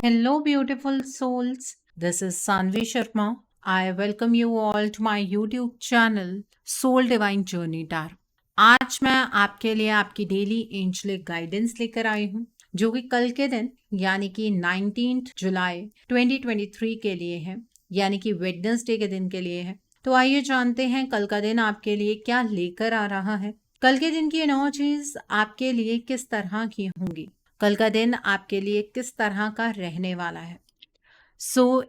Hello, beautiful souls. This is Sanvi Sharma. I welcome you all to my YouTube channel Soul Divine Journey Tarot. आज मैं आपके लिए आपकी daily angelic guidance लेकर आई हूँ जो कि कल के दिन यानी कि 19 जुलाई 2023 के लिए है, यानी कि वेडनेसडे के दिन के लिए है। तो आइए जानते हैं कल का दिन आपके लिए क्या लेकर आ रहा है। कल के दिन की एनर्जीज आपके लिए किस तरह की होंगी, कल का दिन आपके लिए किस तरह का रहने वाला है।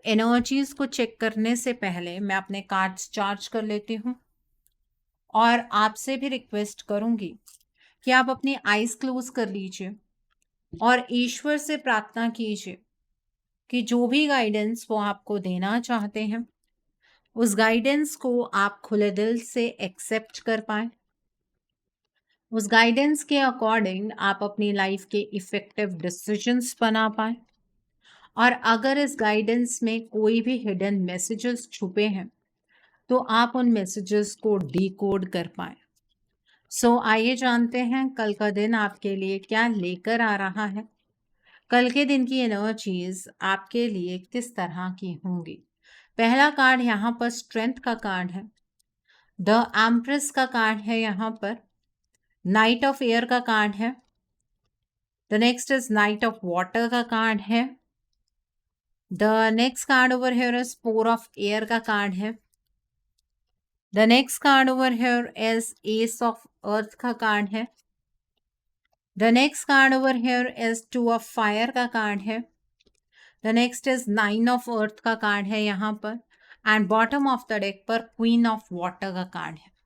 एनर्जीज को चेक करने से पहले मैं अपने कार्ड्स चार्ज कर लेती हूँ और आपसे भी रिक्वेस्ट करूंगी कि आप अपनी आईज क्लोज कर लीजिए और ईश्वर से प्रार्थना कीजिए कि जो भी गाइडेंस वो आपको देना चाहते हैं उस गाइडेंस को आप खुले दिल से एक्सेप्ट कर पाए। उस गाइडेंस के अकॉर्डिंग आप अपनी लाइफ के इफेक्टिव डिसीजंस बना पाए। और अगर इस गाइडेंस में कोई भी हिडन मैसेजेस छुपे हैं तो आप उन मैसेजेस को डीकोड कर पाए। आइए जानते हैं कल का दिन आपके लिए क्या लेकर आ रहा है। कल के दिन की एनर्जीज आपके लिए किस तरह की होंगी। पहला कार्ड यहाँ पर स्ट्रेंथ का कार्ड है, द एम्प्रेस का कार्ड है, यहाँ पर नाइट ऑफ एयर का कार्ड है, the next is night of water का कार्ड है, the next card over here is four of air का कार्ड है, the next card over here is S of earth का कार्ड है, the next card over here is two of fire का card है, the next is nine of earth का card है यहाँ पर, and bottom of the deck पर queen of water का कार्ड है।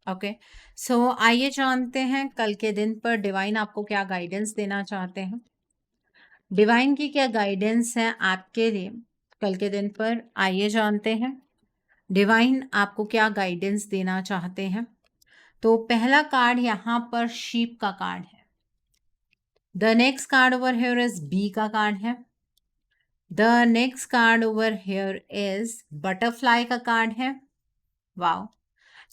ओके, आइए जानते हैं कल के दिन पर डिवाइन आपको क्या गाइडेंस देना चाहते हैं। डिवाइन की क्या गाइडेंस है आपके लिए कल के दिन पर, आइए जानते हैं डिवाइन आपको क्या गाइडेंस देना चाहते हैं। तो पहला कार्ड यहाँ पर शीप का कार्ड है, the next card over here is bee का कार्ड है, the next card over here is butterfly का कार्ड है, wow,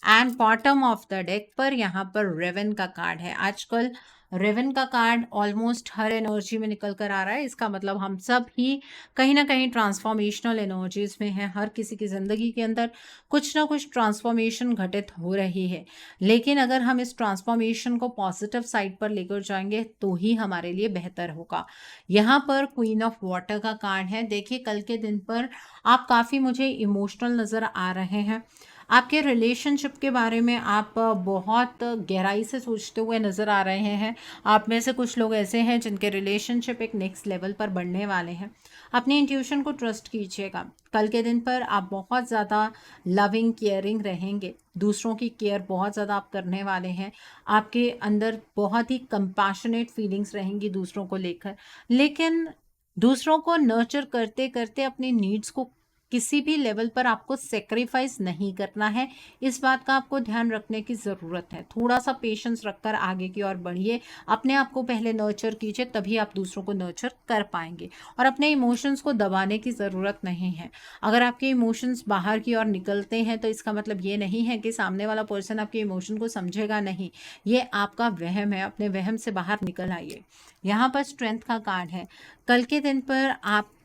and bottom of the deck पर यहाँ पर रेवन का कार्ड है। आजकल रेवन का कार्ड ऑलमोस्ट हर एनर्जी में निकल कर आ रहा है। इसका मतलब हम सब ही कहीं ना कहीं ट्रांसफॉर्मेशनल एनर्जीज में हैं। हर किसी की ज़िंदगी के अंदर कुछ ना कुछ ट्रांसफॉर्मेशन घटित हो रही है, लेकिन अगर हम इस ट्रांसफॉर्मेशन को पॉजिटिव साइड पर लेकर जाएंगे तो ही हमारे लिए बेहतर होगा। यहाँ पर क्वीन ऑफ वाटर का कार्ड है। देखिए कल के दिन पर आप काफ़ी मुझे इमोशनल नज़र आ रहे हैं। आपके रिलेशनशिप के बारे में आप बहुत गहराई से सोचते हुए नज़र आ रहे हैं। आप में से कुछ लोग ऐसे हैं जिनके रिलेशनशिप एक नेक्स्ट लेवल पर बढ़ने वाले हैं। अपनी इंट्यूशन को ट्रस्ट कीजिएगा। कल के दिन पर आप बहुत ज़्यादा लविंग केयरिंग रहेंगे, दूसरों की केयर बहुत ज़्यादा आप करने वाले हैं। आपके अंदर बहुत ही कंपैशनेट फीलिंग्स रहेंगी दूसरों को लेकर, लेकिन दूसरों को नर्चर करते करते अपनी नीड्स को किसी भी लेवल पर आपको सेक्रीफाइस नहीं करना है। इस बात का आपको ध्यान रखने की ज़रूरत है। थोड़ा सा पेशेंस रखकर आगे की ओर बढ़िए। अपने आप को पहले नर्चर कीजिए, तभी आप दूसरों को नर्चर कर पाएंगे। और अपने इमोशंस को दबाने की ज़रूरत नहीं है। अगर आपके इमोशंस बाहर की ओर निकलते हैं तो इसका मतलब ये नहीं है कि सामने वाला पर्सन आपके इमोशन को समझेगा नहीं। ये आपका वहम है। अपने वहम से बाहर निकल आइए। यहाँ पर स्ट्रेंथ का कार्ड है। कल के दिन पर आप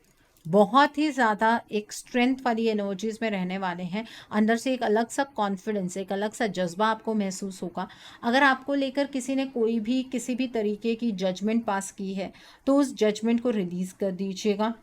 बहुत ही ज़्यादा एक स्ट्रेंथ वाली एनर्जीज में रहने वाले हैं। अंदर से एक अलग सा कॉन्फिडेंस, एक अलग सा जज्बा आपको महसूस होगा। अगर आपको लेकर किसी ने कोई भी किसी भी तरीके की जजमेंट पास की है तो उस जजमेंट को रिलीज़ कर दीजिएगा।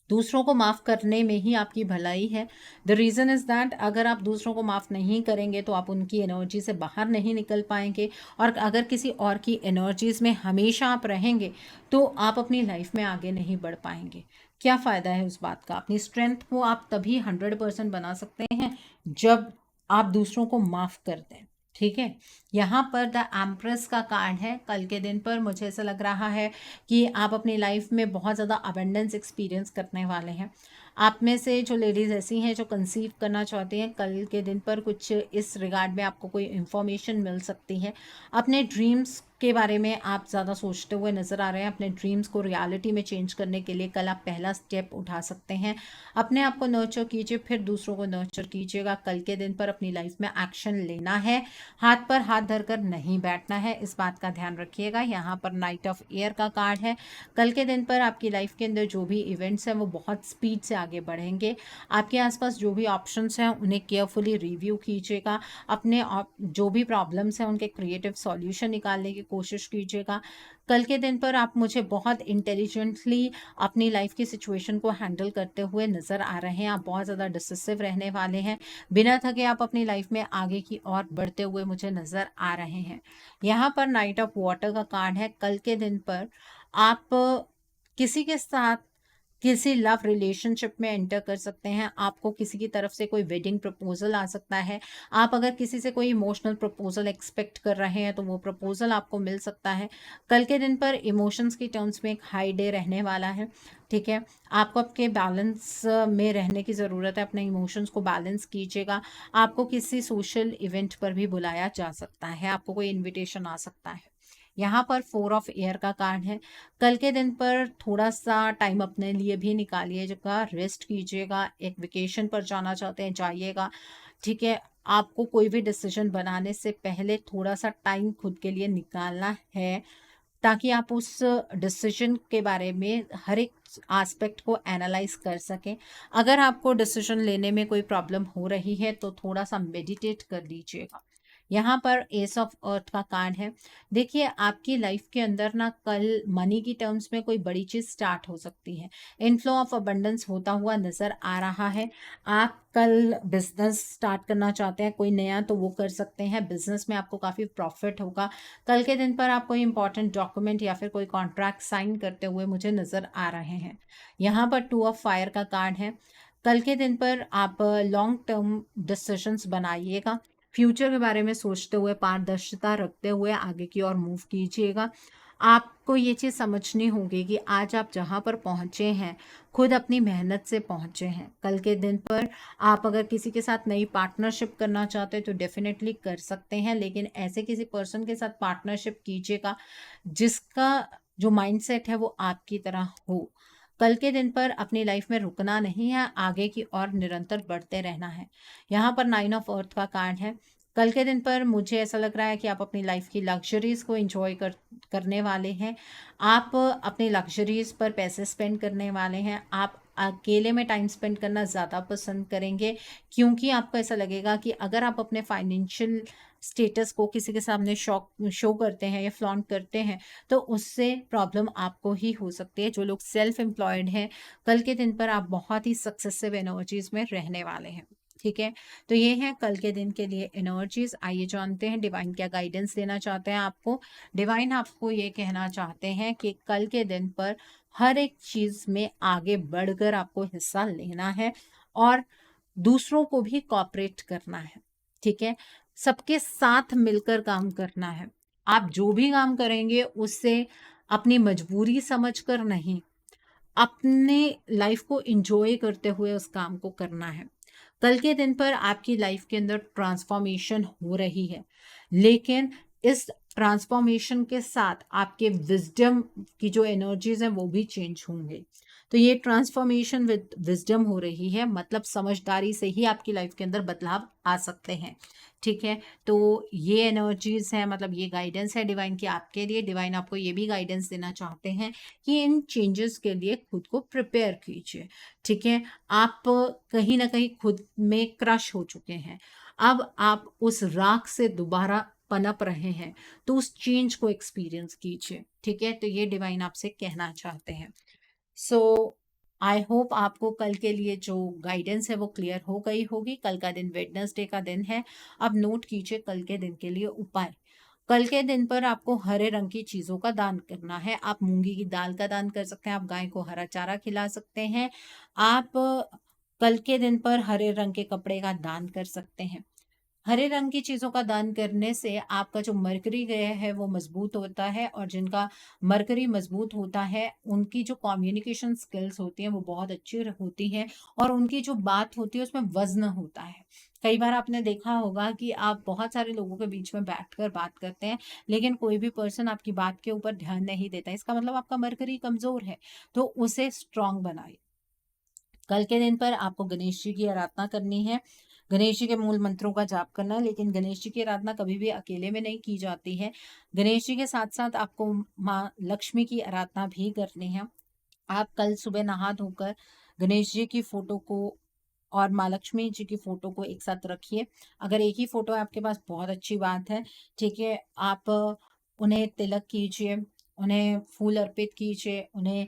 दूसरों को माफ़ करने में ही आपकी भलाई है। द रीज़न इज़ दैट अगर आप दूसरों को माफ़ नहीं करेंगे तो आप उनकी एनर्जी से बाहर नहीं निकल पाएंगे, और अगर किसी और की एनर्जीज़ में हमेशा आप रहेंगे तो आप अपनी लाइफ में आगे नहीं बढ़ पाएंगे। क्या फ़ायदा है उस बात का। अपनी स्ट्रेंथ को आप तभी 100% बना सकते हैं जब आप दूसरों को माफ़ कर दें। ठीक है, यहाँ पर द एम्प्रेस का कार्ड है। कल के दिन पर मुझे ऐसा लग रहा है कि आप अपनी लाइफ में बहुत ज़्यादा अबेंडेंस एक्सपीरियंस करने वाले हैं। आप में से जो लेडीज़ ऐसी हैं जो कंसीव करना चाहती हैं, कल के दिन पर कुछ इस रिगार्ड में आपको कोई इन्फॉर्मेशन मिल सकती है। अपने ड्रीम्स के बारे में आप ज़्यादा सोचते हुए नज़र आ रहे हैं। अपने ड्रीम्स को रियलिटी में चेंज करने के लिए कल आप पहला स्टेप उठा सकते हैं। अपने आप को नर्चर कीजिए, फिर दूसरों को नर्चर कीजिएगा। कल के दिन पर अपनी लाइफ में एक्शन लेना है, हाथ पर हाथ धरकर नहीं बैठना है, इस बात का ध्यान रखिएगा। यहाँ पर नाइट ऑफ एयर का कार्ड है। कल के दिन पर आपकी लाइफ के अंदर जो भी इवेंट्स हैं वो बहुत स्पीड से आगे बढ़ेंगे। आपके आसपास जो भी ऑप्शंस हैं उन्हें केयरफुली रिव्यू कीजिएगा। अपने जो भी प्रॉब्लम्स हैं उनके क्रिएटिव सॉल्यूशन निकालने की कोशिश कीजिएगा। कल के दिन पर आप मुझे बहुत इंटेलिजेंटली अपनी लाइफ की सिचुएशन को हैंडल करते हुए नज़र आ रहे हैं। आप बहुत ज़्यादा डिसिसिव रहने वाले हैं। बिना थके आप अपनी लाइफ में आगे की ओर बढ़ते हुए मुझे नज़र आ रहे हैं। यहाँ पर नाइट ऑफ वाटर का कार्ड है। कल के दिन पर आप किसी के साथ किसी लव रिलेशनशिप में एंटर कर सकते हैं। आपको किसी की तरफ से कोई वेडिंग प्रपोजल आ सकता है। आप अगर किसी से कोई इमोशनल प्रपोजल एक्सपेक्ट कर रहे हैं तो वो प्रपोजल आपको मिल सकता है। कल के दिन पर इमोशंस की टर्म्स में एक हाई डे रहने वाला है। ठीक है, आपको आपके बैलेंस में रहने की ज़रूरत है। अपने इमोशंस को बैलेंस कीजिएगा। आपको किसी सोशल इवेंट पर भी बुलाया जा सकता है। आपको कोई इन्विटेशन आ सकता है। यहाँ पर 4 ऑफ एयर का कार्ड है। कल के दिन पर थोड़ा सा टाइम अपने लिए भी निकालिएगा, रेस्ट कीजिएगा। एक वेकेशन पर जाना चाहते हैं जाइएगा। ठीक है, आपको कोई भी डिसीजन बनाने से पहले थोड़ा सा टाइम खुद के लिए निकालना है, ताकि आप उस डिसीजन के बारे में हर एक एस्पेक्ट को एनालाइज कर सकें। अगर आपको डिसीजन लेने में कोई प्रॉब्लम हो रही है तो थोड़ा सा मेडिटेट कर लीजिएगा। यहाँ पर एस ऑफ अर्थ का कार्ड है। देखिए, आपकी लाइफ के अंदर ना कल मनी की टर्म्स में कोई बड़ी चीज़ स्टार्ट हो सकती है। इनफ्लो ऑफ अबंडेंस होता हुआ नज़र आ रहा है। आप कल बिजनेस स्टार्ट करना चाहते हैं कोई नया तो वो कर सकते हैं। बिजनेस में आपको काफ़ी प्रॉफिट होगा। कल के दिन पर आप कोई इंपॉर्टेंट डॉक्यूमेंट या फिर कोई कॉन्ट्रैक्ट साइन करते हुए मुझे नज़र आ रहे हैं। यहाँ पर 2 ऑफ फायर का कार्ड है। कल के दिन पर आप लॉन्ग टर्म डिसीजंस बनाइएगा। फ्यूचर के बारे में सोचते हुए, पारदर्शिता रखते हुए आगे की ओर मूव कीजिएगा। आपको ये चीज़ समझनी होगी कि आज आप जहाँ पर पहुँचे हैं, खुद अपनी मेहनत से पहुँचे हैं। कल के दिन पर आप अगर किसी के साथ नई पार्टनरशिप करना चाहते हैं तो डेफिनेटली कर सकते हैं, लेकिन ऐसे किसी पर्सन के साथ पार्टनरशिप कीजिएगा जिसका जो माइंडसेट है वो आपकी तरह हो। कल के दिन पर अपनी लाइफ में रुकना नहीं है, आगे की ओर निरंतर बढ़ते रहना है। यहाँ पर 9 ऑफ अर्थ का कार्ड है। कल के दिन पर मुझे ऐसा लग रहा है कि आप अपनी लाइफ की लग्जरीज को एंजॉय करने वाले हैं। आप अपनी लग्जरीज पर पैसे स्पेंड करने वाले हैं। आप अकेले में टाइम स्पेंड करना ज़्यादा पसंद करेंगे, क्योंकि आपको ऐसा लगेगा कि अगर आप अपने फाइनेंशियल स्टेटस को किसी के सामने शो करते हैं या फ्लॉन्ट करते हैं तो उससे प्रॉब्लम आपको ही हो सकती है। जो लोग सेल्फ एम्प्लॉयड हैं, कल के दिन पर आप बहुत ही सक्सेसिव एनर्जीज में रहने वाले हैं। ठीक है, तो ये है कल के दिन के लिए एनर्जीज। आइए जानते हैं डिवाइन क्या गाइडेंस देना चाहते हैं आपको। डिवाइन आपको ये कहना चाहते हैं कि कल के दिन पर हर एक चीज में आगे बढ़कर आपको हिस्सा लेना है और दूसरों को भी कॉपरेट करना है। ठीक है, सबके साथ मिलकर काम करना है। आप जो भी काम करेंगे उससे अपनी मजबूरी समझकर नहीं, अपने लाइफ को एंजॉय करते हुए उस काम को करना है। कल के दिन पर आपकी लाइफ के अंदर ट्रांसफॉर्मेशन हो रही है, लेकिन इस ट्रांसफॉर्मेशन के साथ आपके विजडम की जो एनर्जीज हैं वो भी चेंज होंगे। तो ये ट्रांसफॉर्मेशन विद विजडम हो रही है, मतलब समझदारी से ही आपकी लाइफ के अंदर बदलाव आ सकते हैं। ठीक है, तो ये एनर्जीज हैं, मतलब ये गाइडेंस है डिवाइन की आपके लिए। डिवाइन आपको ये भी गाइडेंस देना चाहते हैं कि इन चेंजेस के लिए खुद को प्रिपेयर कीजिए। ठीक है, आप कहीं ना कहीं खुद में क्रश हो चुके हैं, अब आप उस राख से दोबारा पनप रहे हैं, तो उस चेंज को एक्सपीरियंस कीजिए। ठीक है, तो ये डिवाइन आपसे कहना चाहते हैं। सो आई होप आपको कल के लिए जो गाइडेंस है वो क्लियर हो गई होगी। कल का दिन वेडनेसडे का दिन है। अब नोट कीजिए कल के दिन के लिए उपाय। कल के दिन पर आपको हरे रंग की चीजों का दान करना है। आप मूंगी की दाल का दान कर सकते हैं, आप गाय को हरा चारा खिला सकते हैं, आप कल के दिन पर हरे रंग के कपड़े का दान कर सकते हैं। हरे रंग की चीजों का दान करने से आपका जो मरकरी ग्रह है वो मजबूत होता है, और जिनका मरकरी मजबूत होता है उनकी जो कम्युनिकेशन स्किल्स होती हैं वो बहुत अच्छी होती हैं, और उनकी जो बात होती है उसमें वजन होता है। कई बार आपने देखा होगा कि आप बहुत सारे लोगों के बीच में बैठकर बात करते हैं, लेकिन कोई भी पर्सन आपकी बात के ऊपर ध्यान नहीं देता। इसका मतलब आपका मरकरी कमज़ोर है, तो उसे स्ट्रॉन्ग बनाइए। कल के दिन पर आपको गणेश जी की आराधना करनी है। गणेश जी के मूल मंत्रों का जाप करना है, लेकिन गणेश जी की आराधना कभी भी अकेले में नहीं की जाती है। गणेश जी के साथ-साथ आपको माँ लक्ष्मी की आराधना भी करनी है। आप कल सुबह नहा धोकर गणेश जी की फ़ोटो को और माँ लक्ष्मी जी की फ़ोटो को एक साथ रखिए। अगर एक ही फ़ोटो है आपके पास, बहुत अच्छी बात है, ठीक है? आप उन्हें तिलक कीजिए, उन्हें फूल अर्पित कीजिए, उन्हें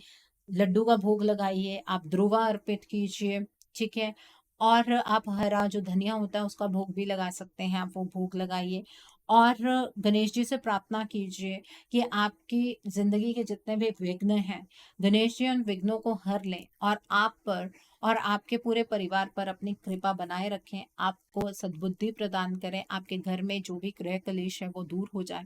लड्डू का भोग लगाइए, आप द्रुवा अर्पित कीजिए, ठीक है? और आप हरा जो धनिया होता है उसका भोग भी लगा सकते हैं, आप वो भोग लगाइए। और गणेश जी से प्रार्थना कीजिए कि आपकी ज़िंदगी के जितने भी विघ्न हैं, गणेश जी उन विघ्नों को हर लें और आप पर और आपके पूरे परिवार पर अपनी कृपा बनाए रखें, आपको सद्बुद्धि प्रदान करें, आपके घर में जो भी गृह कलेश है वो दूर हो जाए।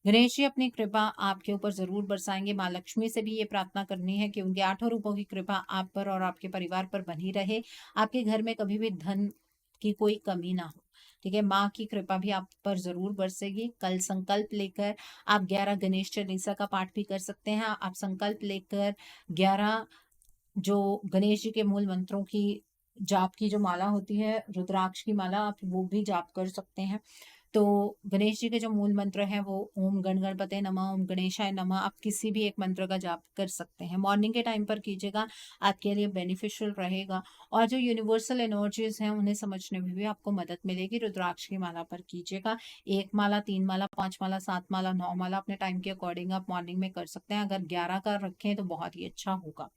गणेश जी अपनी कृपा आपके ऊपर ज़रूर बरसाएँगे। माँ लक्ष्मी से भी ये प्रार्थना करनी है कि उनके 8 रूपों की कृपा आप पर और आपके परिवार पर बनी रहे। आपके घर में कभी भी धन की कोई कमी ना हो। ठीक है? माँ की कृपा भी आप पर ज़रूर बरसेगी। कल संकल्प लेकर आप 11 गणेश चालीसा का पाठ भी कर सकते हैं। आप संकल्प लेकर 11 जो गणेश जी के मूल मंत्रों की जाप की जो माला होती है, रुद्राक्ष की माला, आप वो भी जाप कर सकते हैं। तो गणेश जी के जो मूल मंत्र हैं वो ओम गण गणपते नमः, ओम गणेशाय नमः, आप किसी भी एक मंत्र का जाप कर सकते हैं। मॉर्निंग के टाइम पर कीजिएगा, आपके लिए बेनिफिशियल रहेगा और जो यूनिवर्सल एनर्जीज़ हैं उन्हें समझने में भी आपको मदद मिलेगी। रुद्राक्ष की माला पर कीजिएगा। 1 माला, 3 माला, 5 माला, 7 माला, 9 माला अपने टाइम के अकॉर्डिंग आप मॉर्निंग में कर सकते हैं। अगर 11 का रखें तो बहुत ही अच्छा होगा।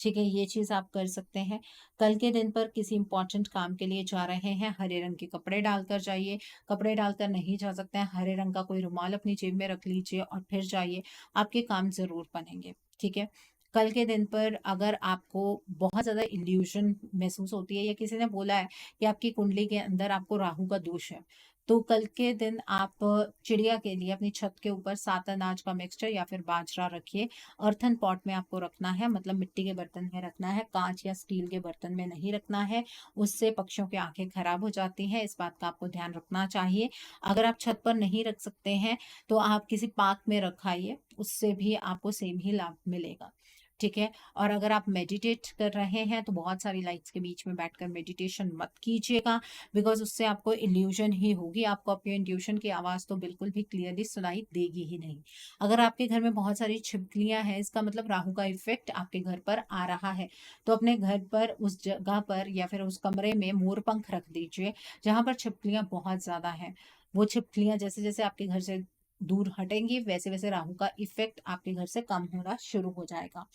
ठीक है? ये चीज़ आप कर सकते हैं। कल के दिन पर किसी इम्पोर्टेंट काम के लिए जा रहे हैं, हरे रंग के कपड़े डालकर जाइए। कपड़े डालकर नहीं जा सकते हैं, हरे रंग का कोई रुमाल अपनी जेब में रख लीजिए और फिर जाइए, आपके काम ज़रूर बनेंगे, ठीक है? कल के दिन पर अगर आपको बहुत ज़्यादा इल्यूज़न महसूस होती है या किसी ने बोला है कि आपकी कुंडली के अंदर आपको राहु का दोष है, तो कल के दिन आप चिड़िया के लिए अपनी छत के ऊपर 7 अनाज का मिक्सचर या फिर बाजरा रखिए। अर्थन पॉट में आपको रखना है, मतलब मिट्टी के बर्तन में रखना है, काँच या स्टील के बर्तन में नहीं रखना है। उससे पक्षियों की आँखें खराब हो जाती हैं, इस बात का आपको ध्यान रखना चाहिए। अगर आप छत पर नहीं रख सकते हैं, तो आप किसी पार्क में रखाइए, उससे भी आपको सेम ही लाभ मिलेगा, ठीक है? और अगर आप मेडिटेट कर रहे हैं, तो बहुत सारी लाइट्स के बीच में बैठकर मेडिटेशन मत कीजिएगा, बिकॉज़ उससे आपको इल्यूज़न ही होगी, आपको आपके इंट्यूशन की आवाज़ तो बिल्कुल भी क्लियरली सुनाई देगी ही नहीं। अगर आपके घर में बहुत सारी छिपकलियाँ हैं, इसका मतलब राहु का इफ़ेक्ट आपके घर पर आ रहा है। तो अपने घर पर उस जगह पर या फिर उस कमरे में मोर पंख रख दीजिए, जहाँ पर छिपकलियाँ बहुत ज़्यादा हैं। वो छिपकलियाँ जैसे-जैसे आपके घर से दूर हटेंगी, वैसे-वैसे राहु का इफ़ेक्ट आपके घर से कम होना शुरू हो जाएगा।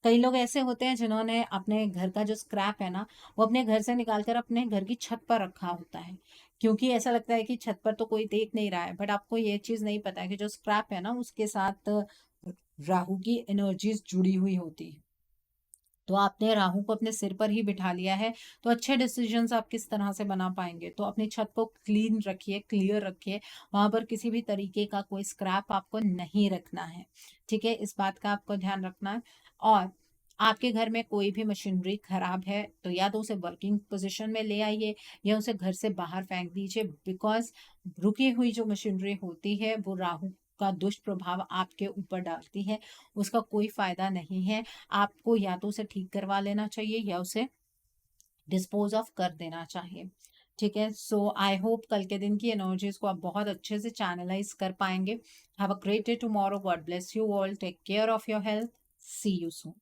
कई लोग ऐसे होते हैं जिन्होंने अपने घर का जो स्क्रैप है ना, वो अपने घर से निकाल कर अपने घर की छत पर रखा होता है। क्योंकि ऐसा लगता है कि छत पर तो कोई देख नहीं रहा है, बट आपको ये चीज़ नहीं पता है कि जो स्क्रैप है ना, उसके साथ राहु की एनर्जीज़ जुड़ी हुई होती है। तो आपने राहु को अपने सिर पर ही बिठा लिया है, तो अच्छे डिसीजंस आप किस तरह से बना पाएँगे? तो अपनी छत को क्लीन रखिए, क्लियर रखिए, वहाँ पर किसी भी तरीके का कोई स्क्रैप आपको नहीं रखना है, ठीक है? इस बात का आपको ध्यान रखना है और आपके घर में कोई भी मशीनरी खराब है, तो या तो उसे वर्किंग पोज़ीशन में ले आइए या उसे घर से बाहर फेंक दीजिए बिकॉज़ रुकी हुई जो मशीनरी होती है, वो राहु का दुष्प्रभाव आपके ऊपर डालती है, उसका कोई फ़ायदा नहीं है। आपको या तो उसे ठीक करवा लेना चाहिए या उसे डिस्पोज ऑफ कर देना चाहिए, ठीक है? सो आई होप कल के दिन की एनर्जीज को आप बहुत अच्छे से चैनलाइज कर पाएंगे। Have a great day tomorrow. God bless you all. Take care of your health. See you soon.